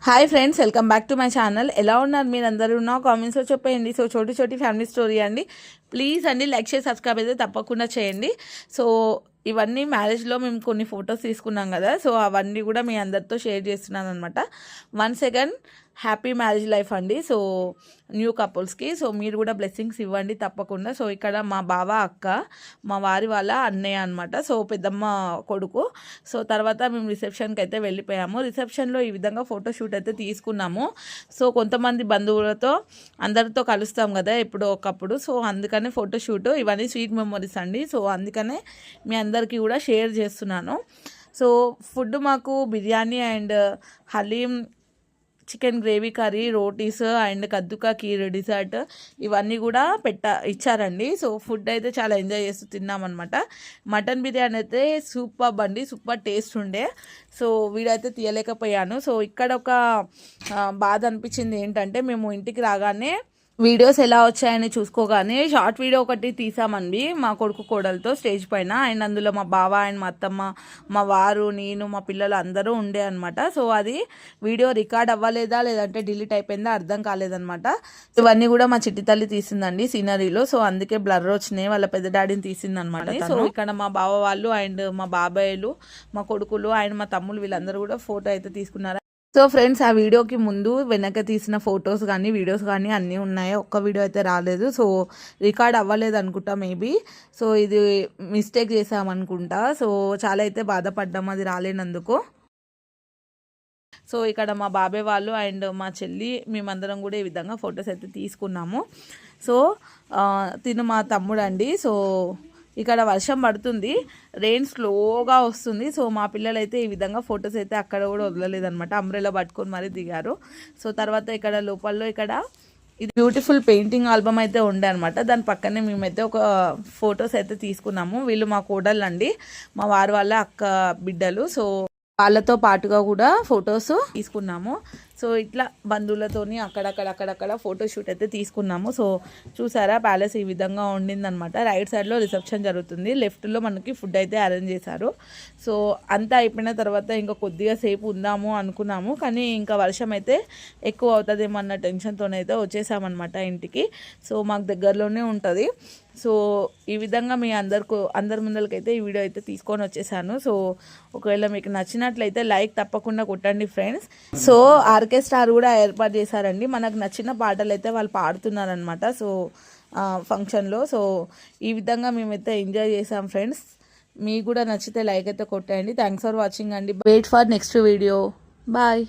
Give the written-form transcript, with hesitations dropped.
Hi friends, welcome back to my channel. ఎలా ఉన్నారు మీరు అందరూ? నా కామెంట్స్లో చెప్పేయండి. సో చోటి చోటి ఫ్యామిలీ స్టోరీ అండి. ప్లీజ్ అండి లైక్ చేసి సబ్స్క్రైబ్ అయితే తప్పకుండా చేయండి. సో ఇవన్నీ మ్యారేజ్లో మేము కొన్ని ఫొటోస్ తీసుకున్నాం కదా, సో అవన్నీ కూడా మీ అందరితో షేర్ చేస్తున్నాను అనమాట. Once again happy marriage life అండి. సో న్యూ కపుల్స్కి సో మీరు కూడా బ్లెస్సింగ్స్ ఇవ్వండి తప్పకుండా. సో ఇక్కడ మా బావ అక్క, మా వారి వాళ్ళ అన్నయ్య అనమాట. సో పెద్దమ్మ కొడుకు. సో తర్వాత మేము రిసెప్షన్కి అయితే వెళ్ళిపోయాము. రిసెప్షన్లో ఈ విధంగా ఫోటోషూట్ అయితే తీసుకున్నాము. సో కొంతమంది బంధువులతో అందరితో కలుస్తాం కదా ఎప్పుడో ఒకప్పుడు. సో అందుకనే ఫోటోషూట్ ఇవన్నీ స్వీట్ మెమొరీస్ అండి. సో అందుకనే మీ అందరికీ కూడా షేర్ చేస్తున్నాను. సో ఫుడ్ మాకు biryani and haleem, chicken gravy curry, rotis and kaddu ka kheer dessert ఇవన్నీ కూడా ఇచ్చారండి. సో ఫుడ్ అయితే చాలా ఎంజాయ్ చేస్తూ తిన్నామన్నమాట. మటన్ బిర్యానీ అయితే సూపర్ అండి, సూపర్ టేస్ట్ ఉండే. సో వీడైతే తీయలేకపోయాను. సో ఇక్కడ ఒక బాధ అనిపించింది ఏంటంటే, మేము ఇంటికి రాగానే వీడియోస్ ఎలా వచ్చాయని చూసుకోగానే షార్ట్ వీడియో ఒకటి తీసామండి మా కొడుకు కోడలతో స్టేజ్ పైన. అండ్ అందులో మా బావ అండ్ మా అత్తమ్మ, మా వారు, నేను, మా పిల్లలు అందరూ ఉండే అనమాట. సో అది వీడియో రికార్డ్ అవ్వలేదా లేదంటే డిలీట్ అయిపోయిందా అర్థం కాలేదనమాట. ఇవన్నీ కూడా మా చిట్టి తల్లి తీసిందండి సీనరీలో. సో అందుకే బ్లర్ వచ్చినాయి, వాళ్ళ పెద్ద డాడీని తీసిందనమాట. సో ఇక్కడ మా బావ వాళ్ళు అండ్ మా బాబాయ్లు, మా కొడుకులు అండ్ మా తమ్ముళ్ళు వీళ్ళందరూ కూడా ఫోటో అయితే తీసుకున్నారు. సో ఫ్రెండ్స్, ఆ వీడియోకి ముందు వెనక తీసిన ఫొటోస్ కానీ వీడియోస్ కానీ అన్నీ ఉన్నాయి. ఒక్క వీడియో అయితే రాలేదు. సో రికార్డ్ అవ్వలేదు అనుకుంటా మేబీ. సో ఇది మిస్టేక్ చేసామనుకుంటా. సో చాలా అయితే బాధపడ్డాం అది రాలేనందుకు. సో ఇక్కడ మా బాబాయ్ వాళ్ళు అండ్ మా చెల్లి మేమందరం కూడా ఈ విధంగా ఫొటోస్ అయితే తీసుకున్నాము. సో తిను మా తమ్ముడు అండి. సో ఇక్కడ వర్షం పడుతుంది, రెయిన్ స్లోగా వస్తుంది. సో మా పిల్లలు అయితే ఈ విధంగా ఫొటోస్ అయితే అక్కడ కూడా వదలలేదనమాట, అంబ్రెలా పట్టుకొని మరీ దిగారు. సో తర్వాత ఇక్కడ లోపల్లో ఇక్కడ ఇది బ్యూటిఫుల్ పెయింటింగ్ ఆల్బమ్ అయితే ఉండే అనమాట. దాని పక్కనే మేమైతే ఒక ఫొటోస్ అయితే తీసుకున్నాము. వీళ్ళు మా కోడళ్ళు అండి, మా వారి వాళ్ళ అక్క బిడ్డలు. సో వాళ్ళతో పాటుగా కూడా ఫొటోస్ తీసుకున్నాము. సో ఇట్లా బంధువులతోని అక్కడక్కడ ఫోటోషూట్ అయితే తీసుకున్నాము. సో చూసారా, ప్యాలెస్ ఈ విధంగా ఉండిందనమాట. రైట్ సైడ్లో రిసెప్షన్ జరుగుతుంది, లెఫ్ట్లో మనకి ఫుడ్ అయితే అరేంజ్ చేశారు. సో అంతా అయిపోయిన తర్వాత ఇంకా కొద్దిగా సేపు ఉందాము అనుకున్నాము, కానీ ఇంకా వర్షం అయితే ఎక్కువ అవుతుందేమో అన్న టెన్షన్తోనైతే వచ్చేసామన్నమాట ఇంటికి. సో మాకు దగ్గరలోనే ఉంటుంది. సో ఈ విధంగా మీ అందరి ముందరికైతే ఈ వీడియో అయితే తీసుకొని వచ్చేసాను. సో ఒకవేళ మీకు నచ్చినట్లయితే లైక్ తప్పకుండా కొట్టండి ఫ్రెండ్స్. సో ఆర్కెస్ట్రా కూడా ఏర్పాటు చేశారండి. మనకు నచ్చిన పాటలు అయితే వాళ్ళు పాడుతున్నారనమాట. సో ఫంక్షన్లో. సో ఈ విధంగా మేమైతే ఎంజాయ్ చేసాం ఫ్రెండ్స్. మీకు కూడా నచ్చితే లైక్ అయితే కొట్టండి. థ్యాంక్స్ ఫర్ వాచింగ్ అండి. Wait for next video. Bye.